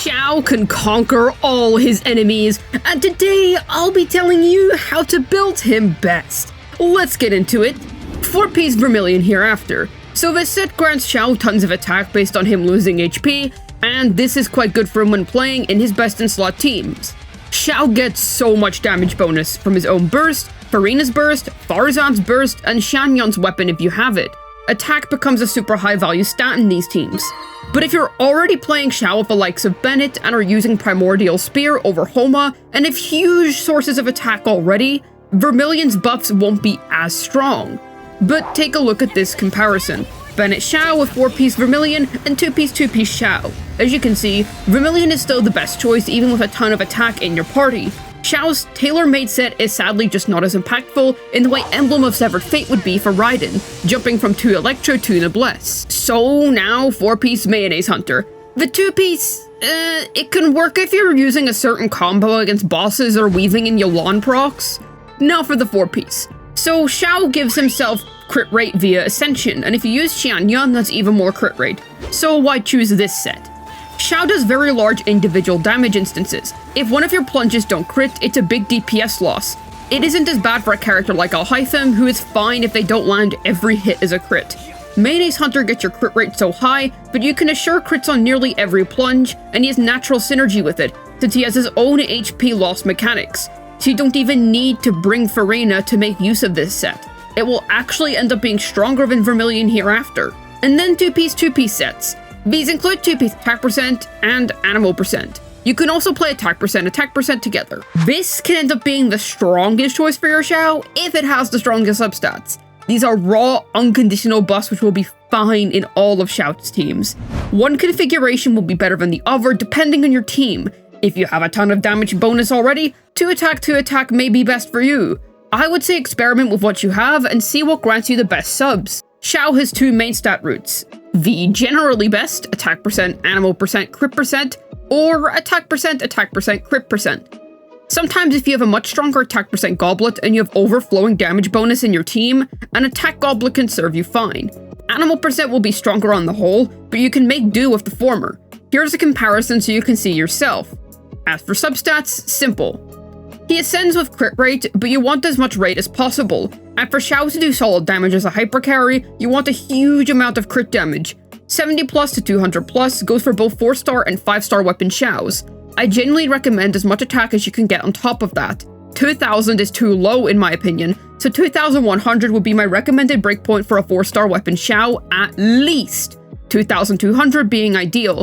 Xiao can conquer all his enemies, and today I'll be telling you how to build him best. Let's get into it. 4-piece Vermilion hereafter. So this set grants Xiao tons of attack based on him losing HP, and this is quite good for him when playing in his best in slot teams. Xiao gets so much damage bonus from his own burst, Farina's burst, Farzan's burst, and Xianyun's weapon if you have it. Attack becomes a super high value stat in these teams. But if you're already playing Xiao with the likes of Bennett and are using Primordial Spear over Homa and have huge sources of attack already, Vermilion's buffs won't be as strong. But take a look at this comparison. Bennett Xiao with 4-piece Vermilion and 2-piece Xiao. As you can see, Vermilion is still the best choice even with a ton of attack in your party. Xiao's tailor-made set is sadly just not as impactful in the way Emblem of Severed Fate would be for Raiden, jumping from 2 Electro to Noblesse. So now 4-piece Mayonnaise Hunter. The 2-piece, it can work if you're using a certain combo against bosses or weaving in Yolan procs. Now for the 4-piece. So Xiao gives himself crit rate via Ascension, and if you use Xianyun, that's even more crit rate. So why choose this set? Xiao does very large individual damage instances. If one of your plunges don't crit, it's a big DPS loss. It isn't as bad for a character like Alhaitham, who is fine if they don't land every hit as a crit. Mayonnaise Hunter gets your crit rate so high, but you can assure crits on nearly every plunge, and he has natural synergy with it, since he has his own HP loss mechanics. So you don't even need to bring Farina to make use of this set. It will actually end up being stronger than Vermilion hereafter. And then 2-piece sets. These include 2-piece attack percent and animal percent. You can also play attack percent together. This can end up being the strongest choice for your Xiao if it has the strongest substats. These are raw, unconditional buffs which will be fine in all of Xiao's teams. One configuration will be better than the other depending on your team. If you have a ton of damage bonus already, 2 attack may be best for you. I would say experiment with what you have and see what grants you the best subs. Xiao has 2 main stat routes. The generally best, attack percent, animal percent, crit percent, or attack percent, crit percent. Sometimes if you have a much stronger attack percent goblet and you have overflowing damage bonus in your team, an attack goblet can serve you fine. Animal percent will be stronger on the whole, but you can make do with the former. Here's a comparison so you can see yourself. As for substats, simple. He ascends with crit rate, but you want as much rate as possible. And for Xiao to do solid damage as a hyper carry, you want a huge amount of crit damage. 70 plus to 200 plus goes for both 4-star and 5-star weapon Xiaos. I genuinely recommend as much attack as you can get on top of that. 2000 is too low in my opinion, so 2100 would be my recommended breakpoint for a 4-star weapon Xiao at least. 2200 being ideal.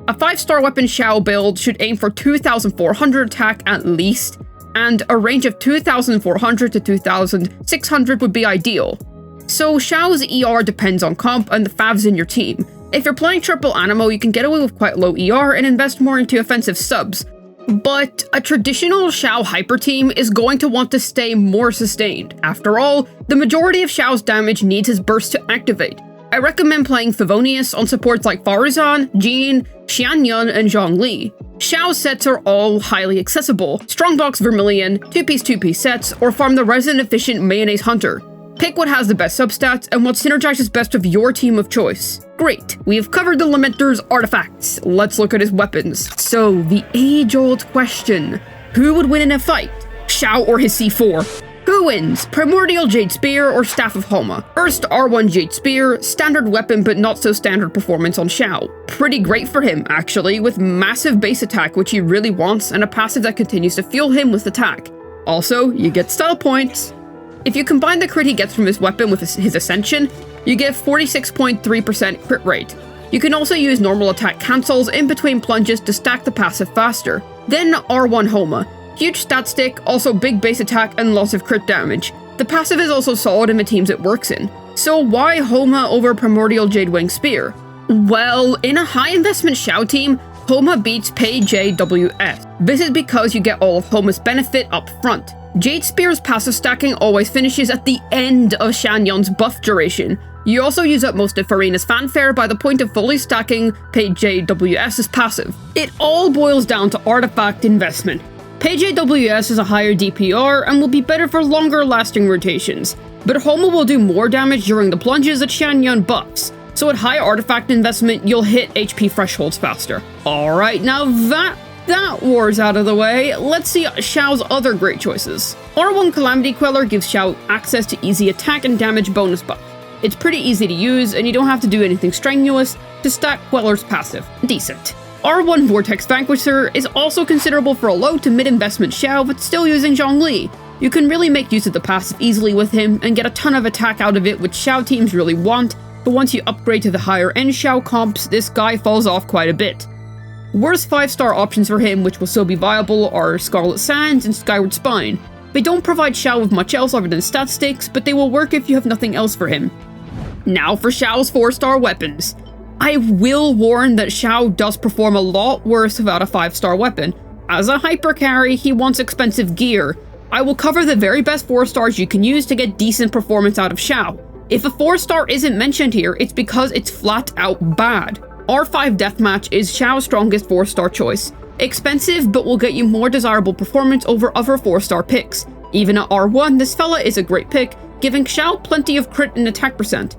A 5-star weapon Xiao build should aim for 2400 attack at least, and a range of 2400 to 2600 would be ideal. So Xiao's ER depends on comp and the favs in your team. If you're playing triple Animo, you can get away with quite low ER and invest more into offensive subs. But a traditional Xiao hyper team is going to want to stay more sustained. After all, the majority of Xiao's damage needs his burst to activate. I recommend playing Favonius on supports like Farzan, Jean, Xianyun, and Zhongli. Xiao's sets are all highly accessible. Strongbox Vermilion, 2-piece sets, or farm the resident efficient Mayonnaise Hunter. Pick what has the best substats and what synergizes best with your team of choice. Great, we've covered the Lamenter's artifacts. Let's look at his weapons. So, the age-old question. Who would win in a fight? Xiao or his C4? Who wins? Primordial Jade Spear or Staff of Homa? First, R1 Jade Spear, standard weapon but not so standard performance on Xiao. Pretty great for him, actually, with massive base attack which he really wants and a passive that continues to fuel him with attack. Also, you get style points. If you combine the crit he gets from his weapon with his Ascension, you get 46.3% crit rate. You can also use normal attack cancels in between plunges to stack the passive faster. Then R1 Homa. Huge stat stick, also big base attack and lots of crit damage. The passive is also solid in the teams it works in. So why Homa over Primordial Jade Wing Spear? Well, in a high investment Xiao team, Homa beats PJWS. This is because you get all of Homa's benefit up front. Jade Spear's passive stacking always finishes at the end of Xianyun's buff duration. You also use up most of Farina's fanfare by the point of fully stacking PJWS's passive. It all boils down to artifact investment. PJWS is a higher DPR and will be better for longer lasting rotations, but Homa will do more damage during the plunges that Xianyun buffs. so at high artifact investment, you'll hit HP thresholds faster. Alright, now that war's out of the way, let's see Xiao's other great choices. R1 Calamity Queller gives Xiao access to easy attack and damage bonus buff. It's pretty easy to use, and you don't have to do anything strenuous to stack Queller's passive. Decent. R1 Vortex Vanquisher is also considerable for a low to mid investment Xiao, but still using Zhongli. You can really make use of the passive easily with him, and get a ton of attack out of it, which Xiao teams really want, but once you upgrade to the higher end Xiao comps, this guy falls off quite a bit. Worst 5-star options for him, which will still be viable, are Scarlet Sands and Skyward Spine. They don't provide Xiao with much else other than stat sticks, but they will work if you have nothing else for him. Now for Xiao's 4-star weapons. I will warn that Xiao does perform a lot worse without a 5-star weapon. As a hyper carry, he wants expensive gear. I will cover the very best 4-stars you can use to get decent performance out of Xiao. If a 4-star isn't mentioned here, it's because it's flat out bad. R5 Deathmatch is Xiao's strongest 4-star choice. Expensive, but will get you more desirable performance over other 4-star picks. Even at R1, this fella is a great pick, giving Xiao plenty of crit and attack percent.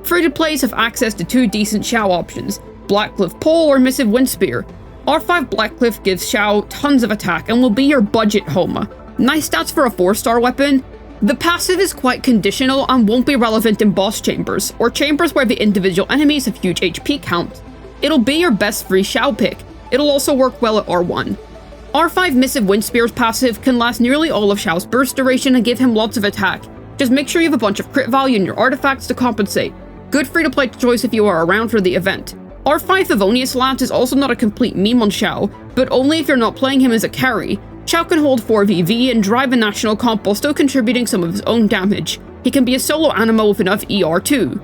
Free-to-plays have access to 2 decent Xiao options, Blackcliff Pole or Missive Windspear. R5 Blackcliff gives Xiao tons of attack and will be your budget Homa. Nice stats for a 4-star weapon. The passive is quite conditional and won't be relevant in boss chambers, or chambers where the individual enemies have huge HP count. It'll be your best free Xiao pick. It'll also work well at R1. R5 Missive Windspear's passive can last nearly all of Xiao's burst duration and give him lots of attack. Just make sure you have a bunch of crit value in your artifacts to compensate. Good free-to-play choice if you are around for the event. R5 Favonius Lance is also not a complete meme on Xiao, but only if you're not playing him as a carry. Xiao can hold 4VV and drive a national comp while still contributing some of his own damage. He can be a solo animal with enough ER too.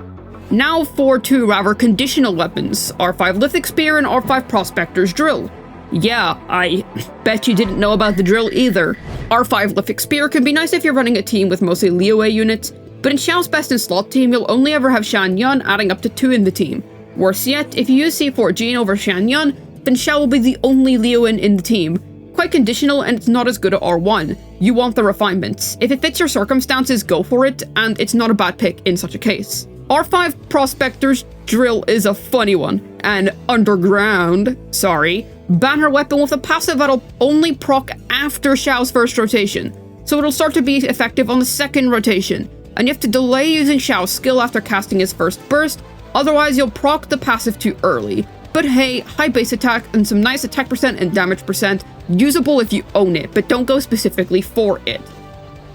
Now for 2 rather conditional weapons, R5 Lithic Spear and R5 Prospector's Drill. Yeah, I bet you didn't know about the drill either. R5 Lithic Spear can be nice if you're running a team with mostly Liyue units, but in Xiao's best in slot team, you'll only ever have Shan Yun adding up to 2 in the team. Worse yet, if you use C4 Jean over Shan Yun, then Xiao will be the only Liyuan in the team. Quite conditional, and it's not as good at R1. You want the refinements. If it fits your circumstances, go for it, and it's not a bad pick in such a case. R5 Prospector's Drill is a funny one. An banner weapon with a passive that'll only proc after Xiao's first rotation, so it'll start to be effective on the second rotation, and you have to delay using Xiao's skill after casting his first burst, otherwise you'll proc the passive too early. But hey, high base attack and some nice attack percent and damage percent, usable if you own it, but don't go specifically for it.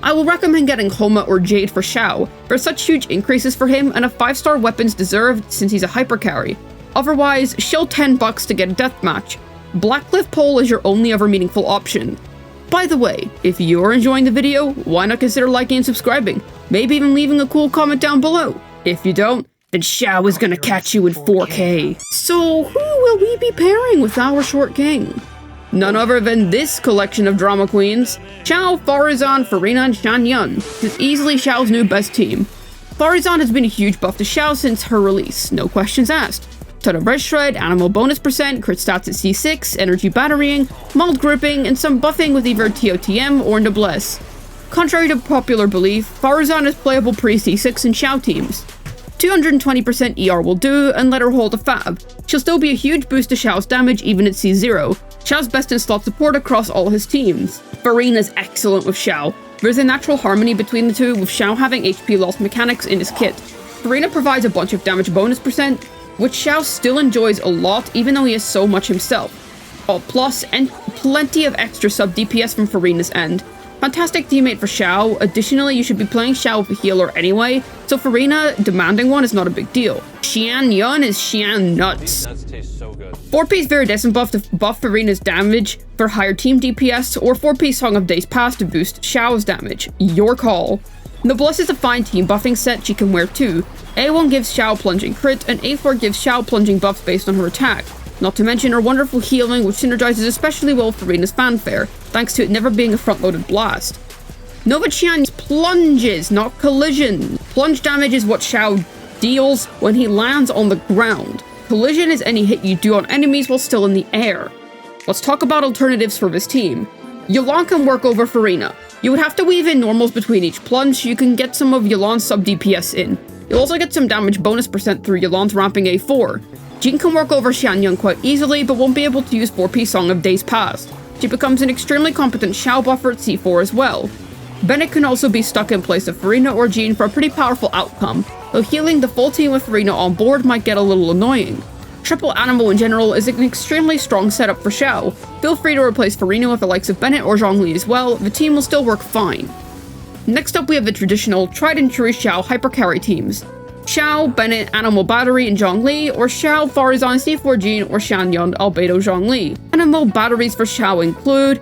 I will recommend getting Homa or Jade for Xiao. There's such huge increases for him, and a 5-star weapon's deserved since he's a hyper carry. Otherwise, shill $10 to get a deathmatch. Blackcliff Pole is your only other meaningful option. By the way, if you are enjoying the video, why not consider liking and subscribing? Maybe even leaving a cool comment down below. If you don't, then Xiao is gonna catch you in 4K. So who will we be pairing with our short king? None other than this collection of drama queens, Xiao, Farazan, Furina, and Shan Yun. Is easily Xiao's new best team. Farazan has been a huge buff to Xiao since her release, no questions asked. Ton of red shred, animal bonus percent, crit stats at C6, energy batterying, mold gripping, and some buffing with either TOTM or noblesse. Contrary to popular belief, Farazan is playable pre-C6 in Xiao teams. 220% ER will do, and let her hold a fab. She'll still be a huge boost to Xiao's damage even at C0. Xiao's best in slot support across all his teams. Furina's excellent with Xiao. There's a natural harmony between the two, with Xiao having HP loss mechanics in his kit. Furina provides a bunch of damage bonus percent, which Xiao still enjoys a lot even though he has so much himself. All plus, and plenty of extra sub DPS from Furina's end. Fantastic teammate for Xiao. Additionally, you should be playing Xiao with a healer anyway, so Furina demanding one is not a big deal. Xian Yun is Xian Nuts. 4-piece Viridescent buff to buff Furina's damage for higher team DPS, or 4-piece Song of Days Past to boost Xiao's damage. Your call. Noblesse is a fine team buffing set she can wear too. A1 gives Xiao plunging crit, and A4 gives Xiao plunging buffs based on her attack. Not to mention her wonderful healing, which synergizes especially well with Furina's fanfare, thanks to it never being a front-loaded blast. Nova Qian's plunges, not collision. Plunge damage is what Xiao deals when he lands on the ground. Collision is any hit you do on enemies while still in the air. Let's talk about alternatives for this team. Yelan can work over Furina. You would have to weave in normals between each plunge so you can get some of Yelan's sub DPS in. You'll also get some damage bonus percent through Yoland's ramping A4. Jean can work over Xianyun quite easily, but won't be able to use 4P Song of Days Past. She becomes an extremely competent Xiao buffer at C4 as well. Bennett can also be stuck in place of Farina or Jean for a pretty powerful outcome, though healing the full team with Farina on board might get a little annoying. Triple Animal in general is an extremely strong setup for Xiao. Feel free to replace Farina with the likes of Bennett or Zhongli as well, the team will still work fine. Next up we have the traditional tried and true Xiao hypercarry teams. Xiao, Bennett, Animal Battery, and Zhongli, or Xiao, Farazan, C4 Jean, or Xianyun, Albedo Zhongli. Animal batteries for Xiao include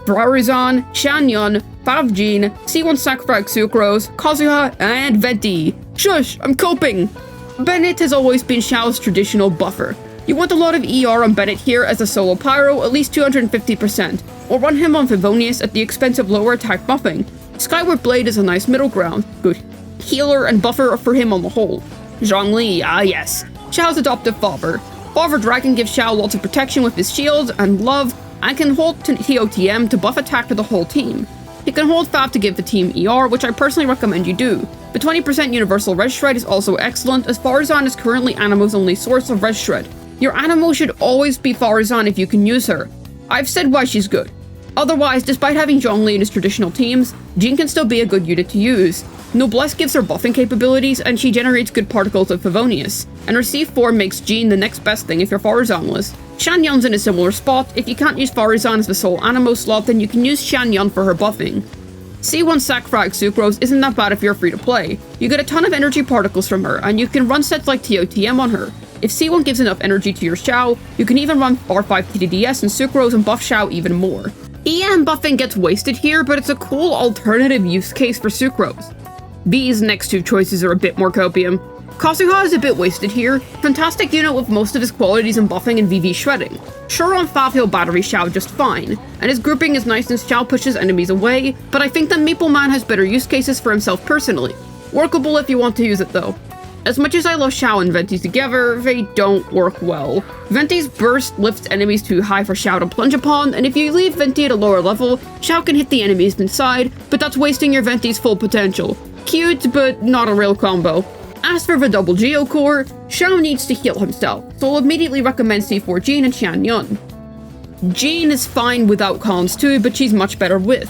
Farazan, Xianyun, Fav Jean, C1 Sacrifice Sucrose, Kazuha, and Venti. Shush, I'm coping! Bennett has always been Xiao's traditional buffer. You want a lot of ER on Bennett here as a solo pyro, at least 250%, or run him on Favonius at the expense of lower attack buffing. Skyward Blade is a nice middle ground, good healer and buffer for him on the whole. Zhongli, ah yes, Xiao's adoptive father. Father Dragon gives Xiao lots of protection with his shield and love, and can hold TOTM to buff attack to the whole team. He can hold Fav to give the team ER, which I personally recommend you do. The 20% universal res shred is also excellent, as Farazan is currently Animo's only source of res shred. Your Animo should always be Farazan if you can use her. I've said why she's good. Otherwise, despite having Zhongli in his traditional teams, Jean can still be a good unit to use. Noblesse gives her buffing capabilities, and she generates good particles of Favonius, and her C4 makes Jean the next best thing if you're Farazanless. Xianyun's in a similar spot. If you can't use Farazan as the sole Animo slot, then you can use Xianyun for her buffing. C1 Sacrifice Sucrose isn't that bad if you're free to play. You get a ton of energy particles from her, and you can run sets like TOTM on her. If C1 gives enough energy to your Xiao, you can even run R5 TDDS and Sucrose and buff Xiao even more. EM buffing gets wasted here, but it's a cool alternative use case for Sucrose. B's next two choices are a bit more copium. Kazuha is a bit wasted here. Fantastic unit with most of his qualities in buffing and VV shredding. Sure, on Fav he'll battery Xiao just fine, and his grouping is nice since Xiao pushes enemies away, but I think that Maple Man has better use cases for himself personally. Workable if you want to use it though. As much as I love Xiao and Venti together, they don't work well. Venti's burst lifts enemies too high for Xiao to plunge upon, and if you leave Venti at a lower level, Xiao can hit the enemies inside, but that's wasting your Venti's full potential. Cute, but not a real combo. As for the double Geo core, Xiao needs to heal himself, so I'll immediately recommend C4 Jean and Xianyun. Jean is fine without cons too, but she's much better with.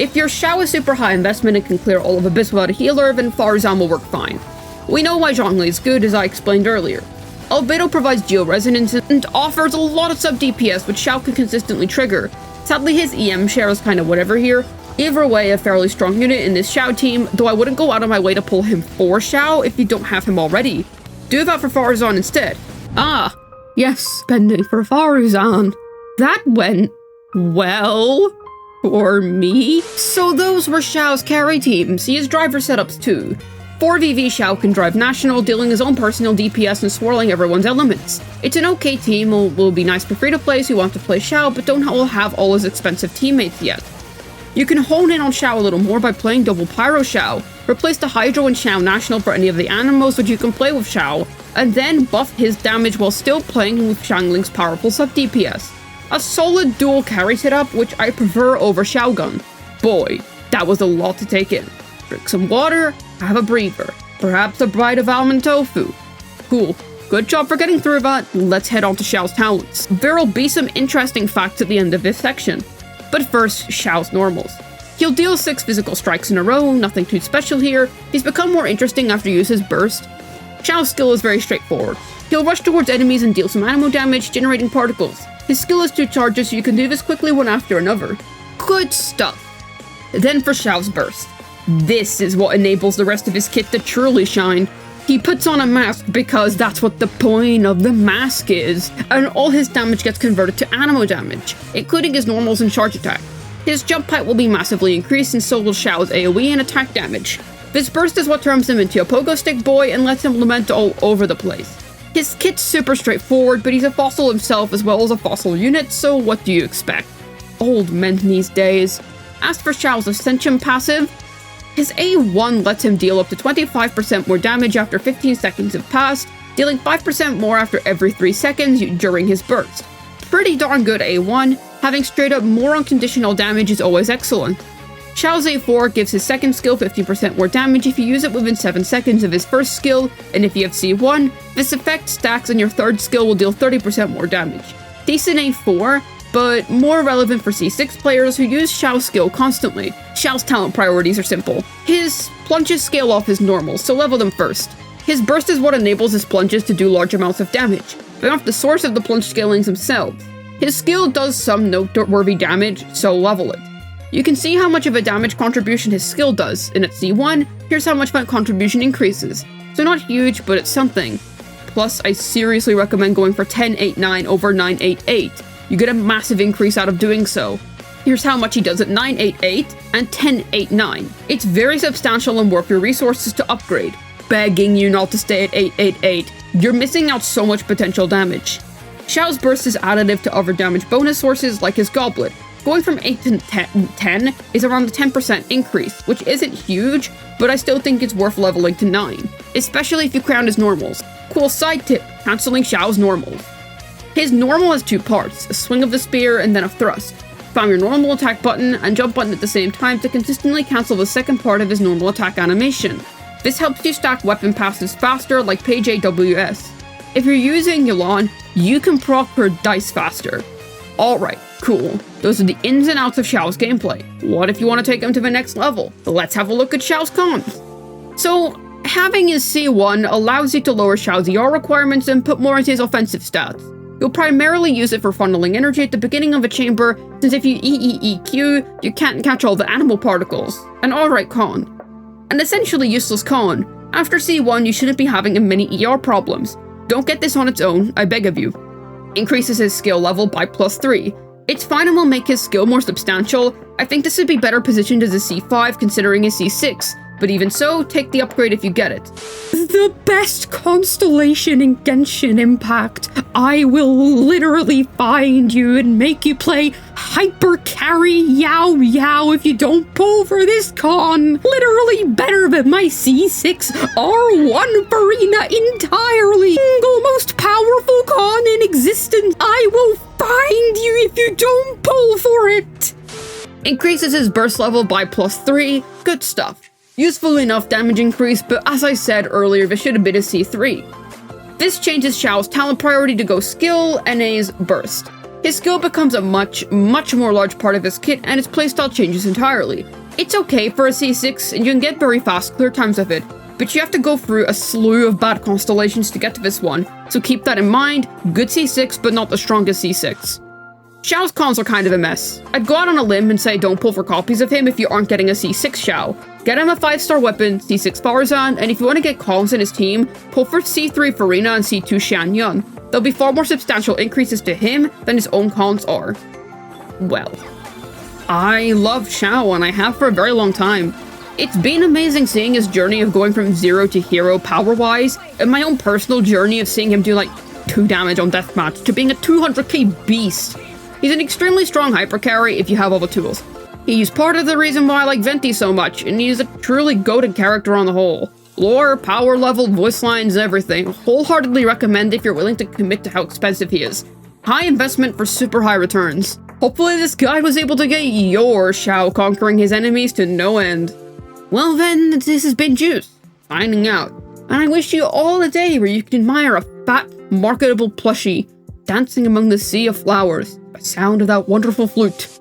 If your Xiao is super high investment and can clear all of Abyss without a healer, then Farazan will work fine. We know why Zhongli is good, as I explained earlier. Albedo provides Geo Resonance and offers a lot of sub DPS which Xiao can consistently trigger. Sadly his EM share is kinda whatever here. Either way, a fairly strong unit in this Xiao team, though I wouldn't go out of my way to pull him for Xiao if you don't have him already. Do that for Farazan instead. Ah, yes, spending for Farazan. That went well for me. So those were Xiao's carry teams. He has driver setups too. 4VV Xiao can drive National, dealing his own personal DPS and swirling everyone's elements. It's an okay team, will be nice for free-to-plays who want to play Xiao but don't have all his expensive teammates yet. You can hone in on Xiao a little more by playing double Pyro Xiao, replace the Hydro and Xiao National for any of the Animals which you can play with Xiao, and then buff his damage while still playing with Xiangling's powerful sub-DPS. A solid dual carry setup which I prefer over Xiaogun. Boy, that was a lot to take in. Drink some water, have a breather, perhaps a bite of almond tofu. Cool. Good job for getting through that. Let's head on to Xiao's talents. There'll be some interesting facts at the end of this section. But first, Xiao's normals. He'll deal 6 physical strikes in a row, nothing too special here. He's become more interesting after he uses burst. Xiao's skill is very straightforward. He'll rush towards enemies and deal some Animo damage, generating particles. His skill is 2 charges, so you can do this quickly one after another. Good stuff. Then for Xiao's burst. This is what enables the rest of his kit to truly shine. He puts on a mask because that's what the point of the mask is, and all his damage gets converted to Animo damage, including his normals and charge attack. His jump height will be massively increased and so will Xiao's AoE and attack damage. This burst is what turns him into a pogo stick boy and lets him lament all over the place. His kit's super straightforward, but he's a fossil himself as well as a fossil unit, so what do you expect? Old men these days. As for Xiao's Ascension passive, his A1 lets him deal up to 25% more damage after 15 seconds have passed, dealing 5% more after every 3 seconds during his burst. Pretty darn good A1, having straight up more unconditional damage is always excellent. Xiao's A4 gives his second skill 50% more damage if you use it within 7 seconds of his first skill, and if you have C1, this effect stacks and your third skill will deal 30% more damage. Decent A4, but more relevant for C6 players who use Xiao's skill constantly. Xiao's talent priorities are simple. His plunges scale off his normals, so level them first. His burst is what enables his plunges to do large amounts of damage. They're not the source of the plunge scalings themselves. His skill does some noteworthy damage, so level it. You can see how much of a damage contribution his skill does, and at C1, here's how much that contribution increases. So not huge, but it's something. Plus, I seriously recommend going for 10-8-9 over 9-8-8. You get a massive increase out of doing so. Here's how much he does at 9-8-8 and 10-8-9. It's very substantial and worth your resources to upgrade. Begging you not to stay at 8-8-8. You're missing out so much potential damage. Xiao's burst is additive to other damage bonus sources like his goblet. Going from 8 to 10 is around the 10% increase, which isn't huge, but I still think it's worth leveling to 9, especially if you crown his normals. Cool side tip, cancelling Xiao's normals. His normal has 2 parts, a swing of the spear and then a thrust. Spam your normal attack button and jump button at the same time to consistently cancel the second part of his normal attack animation. This helps you stack weapon passes faster like page AWS. If you're using Yulan, you can proc her dice faster. Alright, cool. Those are the ins and outs of Xiao's gameplay. What if you want to take him to the next level? Let's have a look at Xiao's cons. So, having his C1 allows you to lower Xiao's ER requirements and put more into his offensive stats. You'll primarily use it for funneling energy at the beginning of a chamber, since if you EEEQ, you can't catch all the animal particles. An alright con. An essentially useless con. After C1, you shouldn't be having many ER problems. Don't get this on its own, I beg of you. Increases his skill level by +3. It's fine and will make his skill more substantial. I think this would be better positioned as a C5 considering his C6, but even so, take the upgrade if you get it. The best constellation in Genshin Impact. I will literally find you and make you play hyper carry Yao Yao if you don't pull for this con. Literally better than my C6 R1 Farina entirely. Single most powerful con in existence. I will find you if you don't pull for it. Increases his burst level by +3. Good stuff. Useful enough damage increase, but as I said earlier, this should have been a C3. This changes Xiao's talent priority to go skill, NA's burst. His skill becomes a much more large part of his kit, and his playstyle changes entirely. It's okay for a C6, and you can get very fast clear times of it, but you have to go through a slew of bad constellations to get to this one, so keep that in mind. Good C6, but not the strongest C6. Xiao's cons are kind of a mess. I'd go out on a limb and say don't pull for copies of him if you aren't getting a C6 Xiao. Get him a 5-star weapon, C6 Farzan, and if you want to get Collins in his team, pull for C3 Farina and C2 Xianyun. There'll be far more substantial increases to him than his own cons are. Well, I love Xiao and I have for a very long time. It's been amazing seeing his journey of going from 0 to hero power-wise, and my own personal journey of seeing him do like 2 damage on deathmatch to being a 200k beast. He's an extremely strong hyper carry if you have all the tools. He's part of the reason why I like Venti so much, and he's a truly goated character on the whole. Lore, power level, voice lines, everything. Wholeheartedly recommend if you're willing to commit to how expensive he is. High investment for super high returns. Hopefully this guide was able to get your Xiao conquering his enemies to no end. Well then, this has been Juice, signing out. And I wish you all a day where you can admire a fat, marketable plushie dancing among the sea of flowers, the sound of that wonderful flute.